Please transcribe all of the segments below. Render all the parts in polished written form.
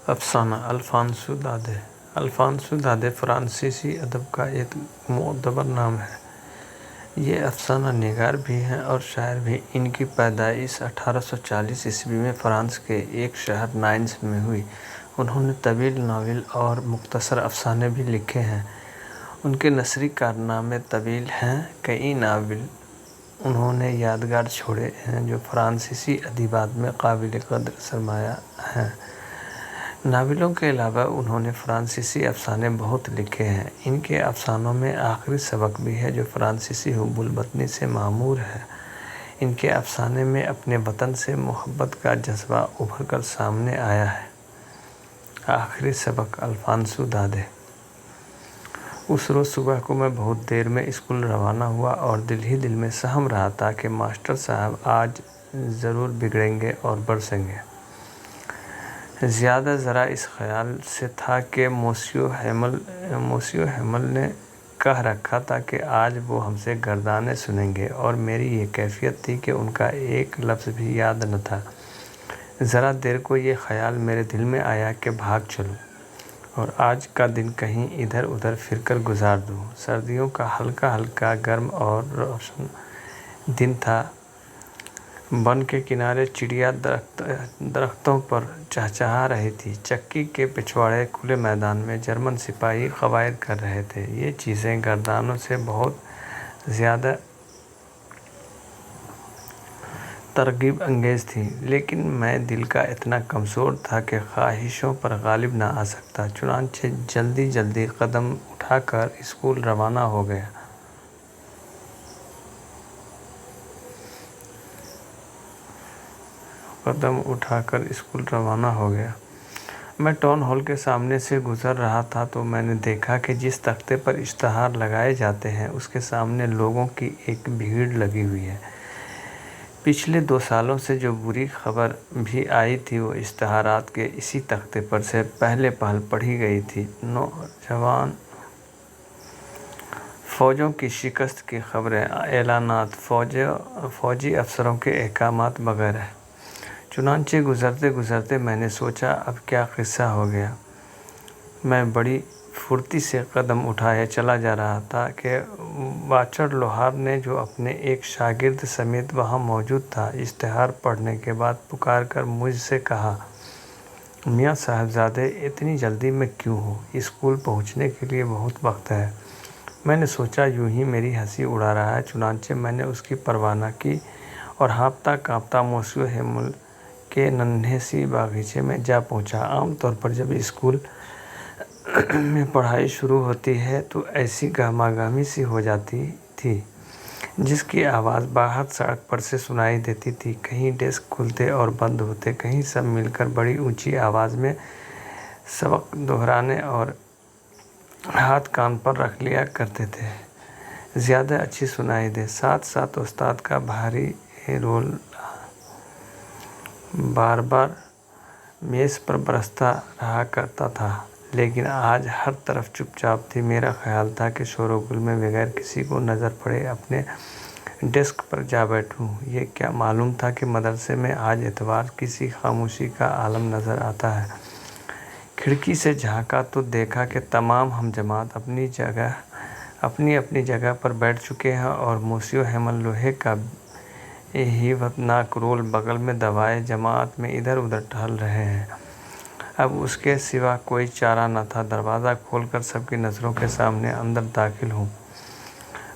افسانہ Alphonso دادے۔ Alphonso دادے فرانسیسی ادب کا ایک معتبر نام ہے۔ یہ افسانہ نگار بھی ہیں اور شاعر بھی۔ ان کی پیدائش 1840 میں فرانس کے ایک شہر نائنز میں ہوئی۔ انہوں نے طویل ناول اور مختصر افسانے بھی لکھے ہیں۔ ان کے نثری کارنامے طویل ہیں۔ کئی ناول انہوں نے یادگار چھوڑے ہیں جو فرانسیسی ادبیات میں قابل قدر سرمایہ ہیں۔ ناولوں کے علاوہ انہوں نے فرانسیسی افسانے بہت لکھے ہیں۔ ان کے افسانوں میں آخری سبق بھی ہے جو فرانسیسی حب الوطنی سے معمور ہے۔ ان کے افسانے میں اپنے وطن سے محبت کا جذبہ ابھر کر سامنے آیا ہے۔ آخری سبق الفانسو دادے۔ اس روز صبح کو میں بہت دیر میں اسکول روانہ ہوا اور دل ہی دل میں سہم رہا تھا کہ ماسٹر صاحب آج ضرور بگڑیں گے اور برسیں گے۔ زیادہ ذرا اس خیال سے تھا کہ موسیو ہیمل نے کہہ رکھا تھا کہ آج وہ ہم سے گردانے سنیں گے اور میری یہ کیفیت تھی کہ ان کا ایک لفظ بھی یاد نہ تھا۔ ذرا دیر کو یہ خیال میرے دل میں آیا کہ بھاگ چلوں اور آج کا دن کہیں ادھر ادھر پھر کر گزار دوں۔ سردیوں کا ہلکا ہلکا گرم اور روشن دن تھا۔ بن کے کنارے چڑیا درختوں پر چہچہا رہی تھی۔ چکی کے پچھواڑے کھلے میدان میں جرمن سپاہی قواعد کر رہے تھے۔ یہ چیزیں گردانوں سے بہت زیادہ ترغیب انگیز تھیں، لیکن میں دل کا اتنا کمزور تھا کہ خواہشوں پر غالب نہ آ سکتا۔ چنانچہ جلدی جلدی قدم اٹھا کر اسکول روانہ ہو گیا۔ میں ٹاؤن ہال کے سامنے سے گزر رہا تھا تو میں نے دیکھا کہ جس تختے پر اشتہار لگائے جاتے ہیں اس کے سامنے لوگوں کی ایک بھیڑ لگی ہوئی ہے۔ پچھلے 2 سالوں سے جو بری خبر بھی آئی تھی وہ اشتہارات کے اسی تختے پر سے پہلے پہل پڑھی گئی تھی۔ نوجوان فوجوں کی شکست کی خبریں، اعلانات، فوجی افسروں کے احکامات وغیرہ۔ چنانچہ گزرتے گزرتے میں نے سوچا اب کیا قصہ ہو گیا۔ میں بڑی پھرتی سے قدم اٹھائے چلا جا رہا تھا کہ واچر لوہار نے جو اپنے ایک شاگرد سمیت وہاں موجود تھا، اشتہار پڑھنے کے بعد پکار کر مجھ سے کہا، میاں صاحبزادے اتنی جلدی میں کیوں ہو؟ اسکول پہنچنے کے لیے بہت وقت ہے۔ میں نے سوچا یوں ہی میری ہنسی اڑا رہا ہے۔ چنانچہ میں نے اس کی پرواہ نہ کی اور ہانپتا کانپتا موسیو ہیمل کے ننھے سی باغیچے میں جا پہنچا۔ عام طور پر جب اسکول میں پڑھائی شروع ہوتی ہے تو ایسی گہما گہمی سی ہو جاتی تھی جس کی آواز باہر سڑک پر سے سنائی دیتی تھی۔ کہیں ڈیسک کھلتے اور بند ہوتے، کہیں سب مل کر بڑی اونچی آواز میں سبق دہرانے اور ہاتھ کان پر رکھ لیا کرتے تھے، زیادہ اچھی سنائی دے۔ ساتھ ساتھ استاد کا بھاری رول بار بار میز پر برستا رہا کرتا تھا، لیکن آج ہر طرف چپ چاپ تھی۔ میرا خیال تھا کہ شور و گل میں بغیر کسی کو نظر پڑے اپنے ڈیسک پر جا بیٹھوں۔ یہ کیا معلوم تھا کہ مدرسے میں آج اتوار کسی خاموشی کا عالم نظر آتا ہے۔ کھڑکی سے جھانکا تو دیکھا کہ تمام ہم جماعت اپنی اپنی جگہ پر بیٹھ چکے ہیں اور موسیو ہیمل لوہے کا ہیبتناک رول بغل میں دبائے جماعت میں ادھر ادھر ٹہل رہے ہیں۔ اب اس کے سوا کوئی چارہ نہ تھا دروازہ کھول کر سب کی نظروں کے سامنے اندر داخل ہوں۔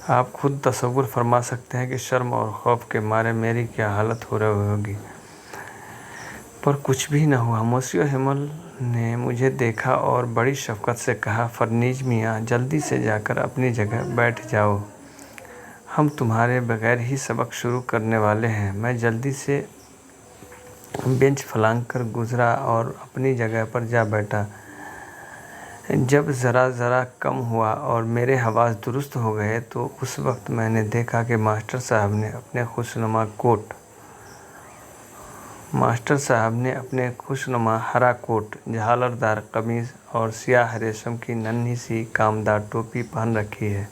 آپ خود تصور فرما سکتے ہیں کہ شرم اور خوف کے مارے میری کیا حالت ہو رہی ہوگی۔ پر کچھ بھی نہ ہوا۔ موسیو ہیمل نے مجھے دیکھا اور بڑی شفقت سے کہا، فرنیج میاں، جلدی سے جا کر اپنی جگہ بیٹھ جاؤ، ہم تمہارے بغیر ہی سبق شروع کرنے والے ہیں۔ میں جلدی سے بینچ پھلانگ کر گزرا اور اپنی جگہ پر جا بیٹھا۔ جب ذرا کم ہوا اور میرے حواس درست ہو گئے تو اس وقت میں نے دیکھا کہ ماسٹر صاحب نے اپنے خوشنما ہرا کوٹ، جھالردار قمیض اور سیاہ ریشم کی ننھی سی کامدار ٹوپی پہن رکھی ہے۔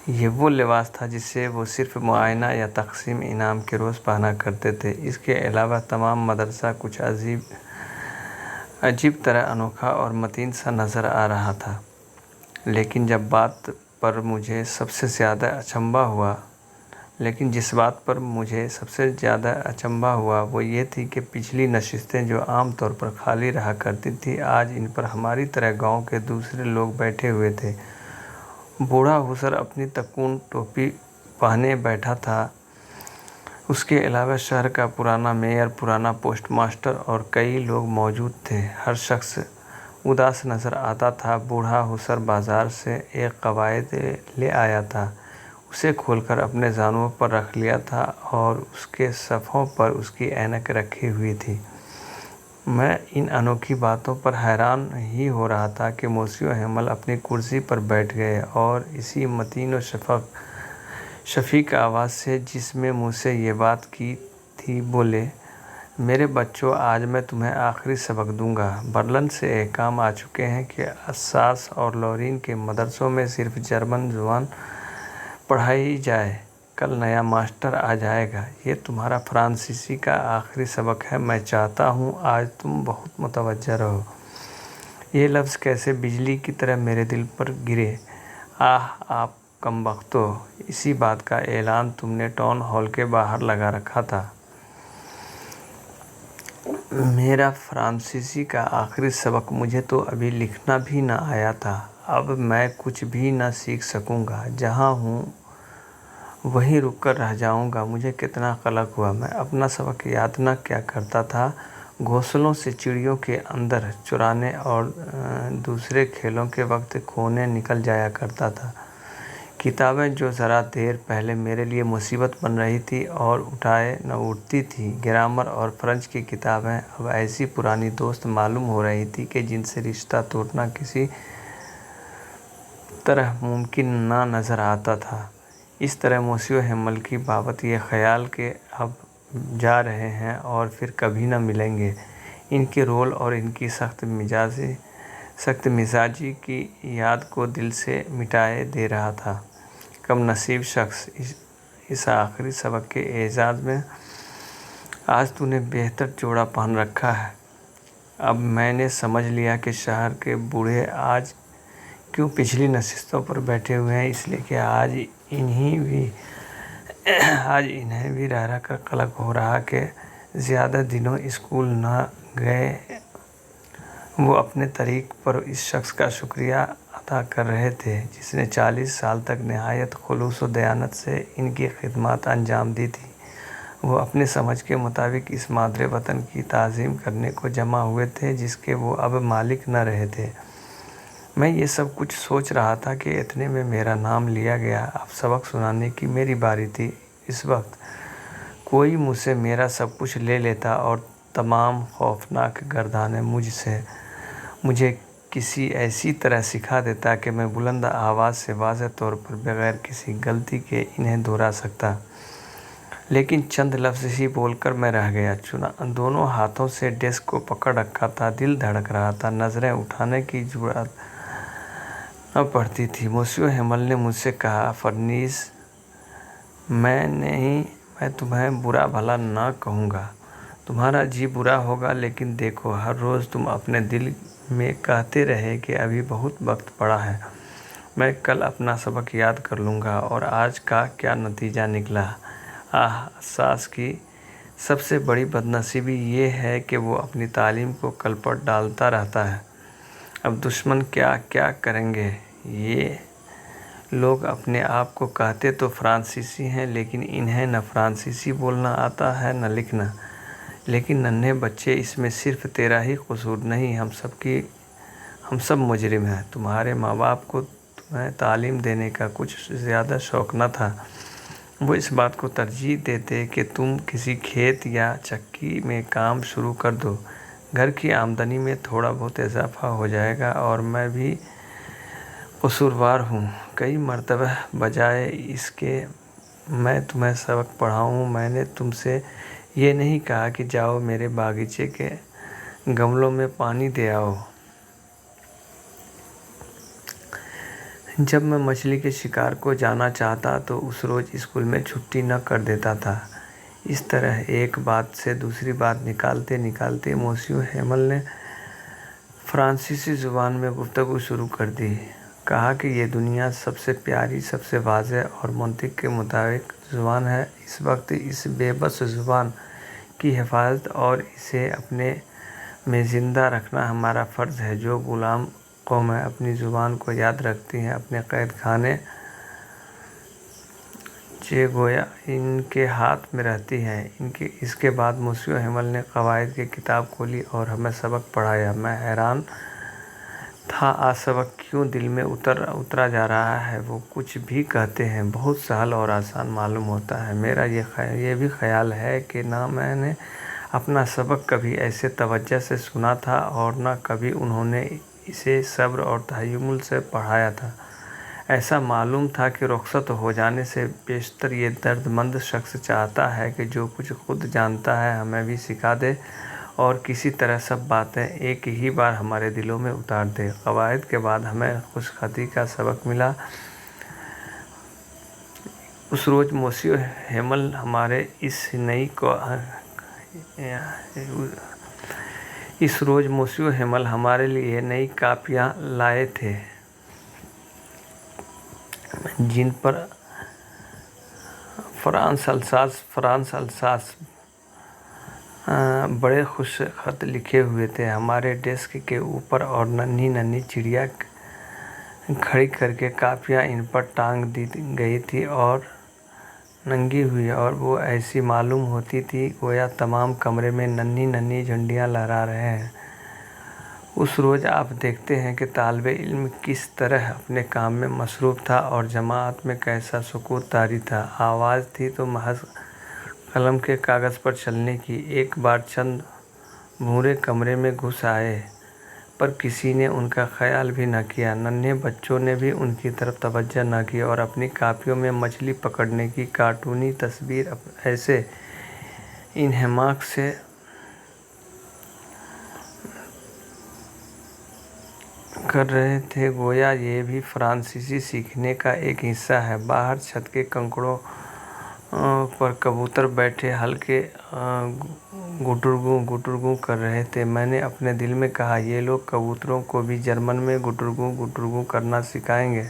یہ وہ لباس تھا جسے وہ صرف معائنہ یا تقسیم انعام کے روز پہنا کرتے تھے۔ اس کے علاوہ تمام مدرسہ کچھ عجیب عجیب طرح انوکھا اور متین سا نظر آ رہا تھا، لیکن جس بات پر مجھے سب سے زیادہ اچنبھا ہوا وہ یہ تھی کہ پچھلی نشستیں جو عام طور پر خالی رہا کرتی تھیں، آج ان پر ہماری طرح گاؤں کے دوسرے لوگ بیٹھے ہوئے تھے۔ بوڑھا حسر اپنی تکون ٹوپی پہنے بیٹھا تھا، اس کے علاوہ شہر کا پرانا میئر، پرانا پوسٹ ماسٹر اور کئی لوگ موجود تھے۔ ہر شخص اداس نظر آتا تھا۔ بوڑھا حسر بازار سے ایک قوائد لے آیا تھا، اسے کھول کر اپنے زانوؤں پر رکھ لیا تھا اور اس کے صفوں پر اس کی عینک رکھی ہوئی تھی۔ میں ان انوکھی باتوں پر حیران ہی ہو رہا تھا کہ موسیو ہیمل اپنی کرسی پر بیٹھ گئے اور اسی متین و شفیق آواز سے جس میں مجھ سے یہ بات کی تھی بولے، میرے بچوں، آج میں تمہیں آخری سبق دوں گا۔ برلن سے احکام آ چکے ہیں کہ الساس اور لورین کے مدرسوں میں صرف جرمن زبان پڑھائی جائے۔ کل نیا ماسٹر آ جائے گا۔ یہ تمہارا فرانسیسی کا آخری سبق ہے۔ میں چاہتا ہوں آج تم بہت متوجہ رہو۔ یہ لفظ کیسے بجلی کی طرح میرے دل پر گرے۔ آہ آپ کمبختو، اسی بات کا اعلان تم نے ٹاؤن ہال کے باہر لگا رکھا تھا۔ میرا فرانسیسی کا آخری سبق، مجھے تو ابھی لکھنا بھی نہ آیا تھا۔ اب میں کچھ بھی نہ سیکھ سکوں گا۔ جہاں ہوں وہیں رک کر رہ جاؤں گا۔ مجھے کتنا قلق ہوا۔ میں اپنا سبق یاد نہ کیا کرتا تھا، گھونسلوں سے چڑیوں کے اندر چرانے اور دوسرے کھیلوں کے وقت کھونے نکل جایا کرتا تھا۔ کتابیں جو ذرا دیر پہلے میرے لیے مصیبت بن رہی تھیں اور اٹھائے نہ اٹھتی تھیں، گرامر اور فرنچ کی کتابیں اب ایسی پرانی دوست معلوم ہو رہی تھیں کہ جن سے رشتہ توڑنا کسی طرح ممکن نہ نظر آتا تھا۔ اس طرح موسیو ہیمل کی بابت یہ خیال کہ اب جا رہے ہیں اور پھر کبھی نہ ملیں گے، ان کے رول اور ان کی سخت مزاجی کی یاد کو دل سے مٹائے دے رہا تھا۔ کم نصیب شخص، اس آخری سبق کے اعزاز میں آج تو نے بہتر جوڑا پہن رکھا ہے۔ اب میں نے سمجھ لیا کہ شہر کے بوڑھے آج کیوں پچھلی نشستوں پر بیٹھے ہوئے ہیں، اس لیے کہ آج انہیں بھی رہ رہ کر قلق ہو رہا کہ زیادہ دنوں اسکول نہ گئے۔ وہ اپنے طریق پر اس شخص کا شکریہ ادا کر رہے تھے جس نے 40 سال تک نہایت خلوص و دیانت سے ان کی خدمات انجام دی تھیں۔ وہ اپنی سمجھ کے مطابق اس مادر وطن کی تعظیم کرنے کو جمع ہوئے تھے جس کے وہ اب مالک نہ رہے تھے۔ میں یہ سب کچھ سوچ رہا تھا کہ اتنے میں میرا نام لیا گیا۔ اب سبق سنانے کی میری باری تھی۔ اس وقت کوئی مجھ سے میرا سب کچھ لے لیتا اور تمام خوفناک گردانیں مجھے کسی ایسی طرح سکھا دیتا کہ میں بلند آواز سے واضح طور پر بغیر کسی غلطی کے انہیں دہرا سکتا، لیکن چند لفظ ہی بول کر میں رہ گیا۔ دونوں ہاتھوں سے ڈیسک کو پکڑ رکھا تھا، دل دھڑک رہا تھا، نظریں اٹھانے کی جرأت نہ پڑتی تھی۔ موسیو ہیمل نے مجھ سے کہا، فرنز، میں تمہیں برا بھلا نہ کہوں گا، تمہارا جی برا ہوگا، لیکن دیکھو ہر روز تم اپنے دل میں کہتے رہے کہ ابھی بہت وقت پڑا ہے، میں کل اپنا سبق یاد کر لوں گا، اور آج کا کیا نتیجہ نکلا۔ آہ، الساس کی سب سے بڑی بدنصیبی یہ ہے کہ وہ اپنی تعلیم کو کل پٹ ڈالتا رہتا ہے۔ اب دشمن کیا کیا کریں گے۔ یہ لوگ اپنے آپ کو کہتے تو فرانسیسی ہیں، لیکن انہیں نہ فرانسیسی بولنا آتا ہے نہ لکھنا۔ لیکن ننھے بچے، اس میں صرف تیرا ہی قصور نہیں، ہم سب مجرم ہیں۔ تمہارے ماں باپ کو تمہیں تعلیم دینے کا کچھ زیادہ شوق نہ تھا۔ وہ اس بات کو ترجیح دیتے کہ تم کسی کھیت یا چکی میں کام شروع کر دو، گھر کی آمدنی میں تھوڑا بہت اضافہ ہو جائے گا۔ اور میں بھی قصوروار ہوں۔ کئی مرتبہ بجائے اس کہ میں تمہیں سبق پڑھاؤں، میں نے تم سے یہ نہیں کہا کہ جاؤ میرے باغیچے کے گملوں میں پانی دے آؤ۔ جب میں مچھلی کے شکار کو جانا چاہتا تو اس روز اسکول میں چھٹی نہ کر دیتا تھا۔ اس طرح ایک بات سے دوسری بات نکالتے نکالتے موسیو ہیمل نے فرانسیسی زبان میں گفتگو شروع کر دی۔ کہا کہ یہ دنیا سب سے پیاری، سب سے واضح اور منطق کے مطابق زبان ہے۔ اس وقت اس بے بس زبان کی حفاظت اور اسے اپنے میں زندہ رکھنا ہمارا فرض ہے۔ جو غلام قومیں اپنی زبان کو یاد رکھتی ہیں، اپنے قید خانے گویا ان کے ہاتھ میں رہتی ہیں۔ اس کے بعد مسیو ہیمل نے قواعد کی کتاب کھولی اور ہمیں سبق پڑھایا۔ میں حیران تھا، آج سبق کیوں دل میں اترا جا رہا ہے۔ وہ کچھ بھی کہتے ہیں، بہت سہل اور آسان معلوم ہوتا ہے۔ میرا یہ بھی خیال ہے کہ نہ میں نے اپنا سبق کبھی ایسے توجہ سے سنا تھا اور نہ کبھی انہوں نے اسے صبر اور تحمل سے پڑھایا تھا۔ ایسا معلوم تھا کہ رخصت ہو جانے سے بیشتر یہ درد مند شخص چاہتا ہے کہ جو کچھ خود جانتا ہے ہمیں بھی سکھا دے اور کسی طرح سب باتیں ایک ہی بار ہمارے دلوں میں اتار دے۔ قواعد کے بعد ہمیں خوش خطی کا سبق ملا۔ اس روز مسیو ہیمل ہمارے لیے نئی کاپیاں لائے تھے، جن پر فرانس الساس بڑے خوش خط لکھے ہوئے تھے۔ ہمارے ڈیسک کے اوپر اور ننھی ننھی چڑیا کھڑی کر کے کاپیاں ان پر ٹانگ دی گئی تھیں اور ننگی ہوئی، اور وہ ایسی معلوم ہوتی تھیں گویا تمام کمرے میں ننھی ننھی جھنڈیاں لہرا رہے ہیں۔ اس روز آپ دیکھتے ہیں کہ طالب علم کس طرح اپنے کام میں مصروف تھا اور جماعت میں کیسا سکوت طاری تھا۔ آواز تھی تو محض قلم کے کاغذ پر چلنے کی۔ ایک بار چند بھوورے کمرے میں گھس آئے، پر کسی نے ان کا خیال بھی نہ کیا۔ ننھے بچوں نے بھی ان کی طرف توجہ نہ کی اور اپنی کاپیوں میں مچھلی پکڑنے کی کارٹونی تصویر ایسے انہماک سے کر رہے تھے گویا یہ بھی فرانسیسی سیکھنے کا ایک حصہ ہے۔ باہر چھت کے کنکڑوں پر کبوتر بیٹھے ہلکے گٹرگوں کر رہے تھے۔ میں نے اپنے دل میں کہا، یہ لوگ کبوتروں کو بھی جرمن میں گٹرگوں کرنا سکھائیں گے۔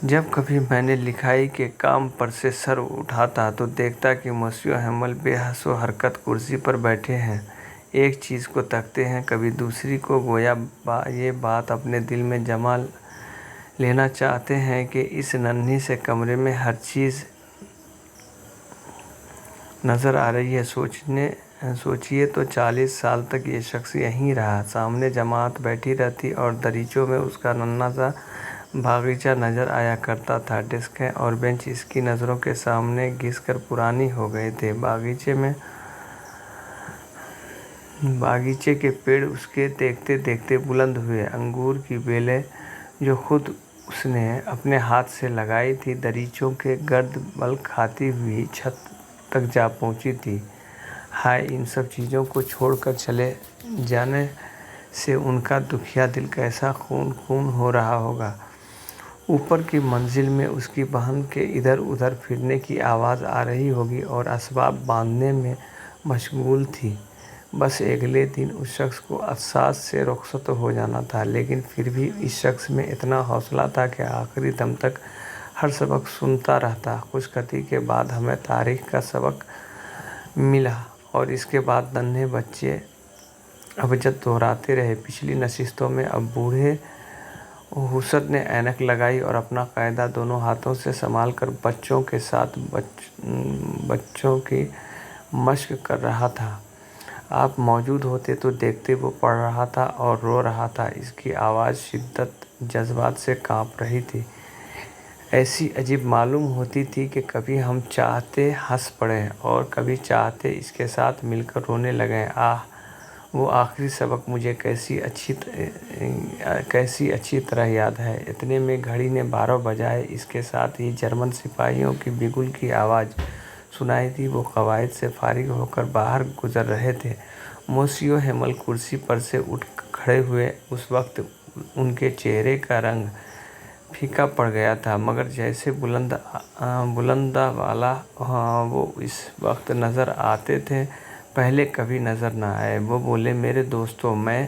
جب کبھی میں نے لکھائی کے کام پر سے سر اٹھاتا تو دیکھتا کہ مسیو ہیمل بے حس و حرکت کرسی پر بیٹھے ہیں، ایک چیز کو تکتے ہیں، کبھی دوسری کو، گویا یہ بات اپنے دل میں جما لینا چاہتے ہیں کہ اس ننھے سے کمرے میں ہر چیز نظر آ رہی ہے۔ سوچیے تو 40 سال تک یہ شخص یہیں رہا، سامنے جماعت بیٹھی رہتی اور دریچوں میں اس کا ننھا سا باغیچہ نظر آیا کرتا تھا۔ ڈیسکیں اور بینچ اس کی نظروں کے سامنے گھس کر پرانے ہو گئے تھے۔ باغیچے کے پیڑ اس کے دیکھتے دیکھتے بلند ہوئے۔ انگور کی بیلیں جو خود اس نے اپنے ہاتھ سے لگائی تھیں، دریچوں کے گرد بل کھاتی ہوئی چھت تک جا پہنچی تھیں۔ ہائے! ان سب چیزوں کو چھوڑ کر چلے جانے سے ان کا دکھیا دل کیسا خون ہو رہا ہوگا۔ اوپر کی منزل میں اس کی بہن کے ادھر ادھر پھرنے کی آواز آ رہی ہوگی اور اسباب باندھنے میں مشغول تھی۔ بس اگلے دن اس شخص کو الساس سے رخصت ہو جانا تھا، لیکن پھر بھی اس شخص میں اتنا حوصلہ تھا کہ آخری دم تک ہر سبق سنتا رہتا۔ خوش خطی کے بعد ہمیں تاریخ کا سبق ملا اور اس کے بعد ننھے بچے ابجد دہراتے رہے۔ پچھلی نشستوں میں اب بوڑھے حسد نے اینک لگائی اور اپنا قاعدہ دونوں ہاتھوں سے سنبھال کر بچوں کے ساتھ بچوں کی مشق کر رہا تھا۔ آپ موجود ہوتے تو دیکھتے وہ پڑھ رہا تھا اور رو رہا تھا۔ اس کی آواز شدت جذبات سے کانپ رہی تھی، ایسی عجیب معلوم ہوتی تھی کہ کبھی ہم چاہتے ہنس پڑیں اور کبھی چاہتے اس کے ساتھ مل کر رونے لگیں۔ آہ! وہ آخری سبق مجھے کیسی اچھی طرح یاد ہے۔ اتنے میں گھڑی نے 12 بجائے، اس کے ساتھ ہی جرمن سپاہیوں کی بگل کی آواز سنائی دی۔ وہ قواعد سے فارغ ہو کر باہر گزر رہے تھے۔ مسیو ہیمل کرسی پر سے اٹھ کھڑے ہوئے۔ اس وقت ان کے چہرے کا رنگ پھیکا پڑ گیا تھا، مگر جیسے بلندہ والا وہ اس وقت نظر آتے تھے، پہلے کبھی نظر نہ آئے۔ وہ بولے، میرے دوستو، میں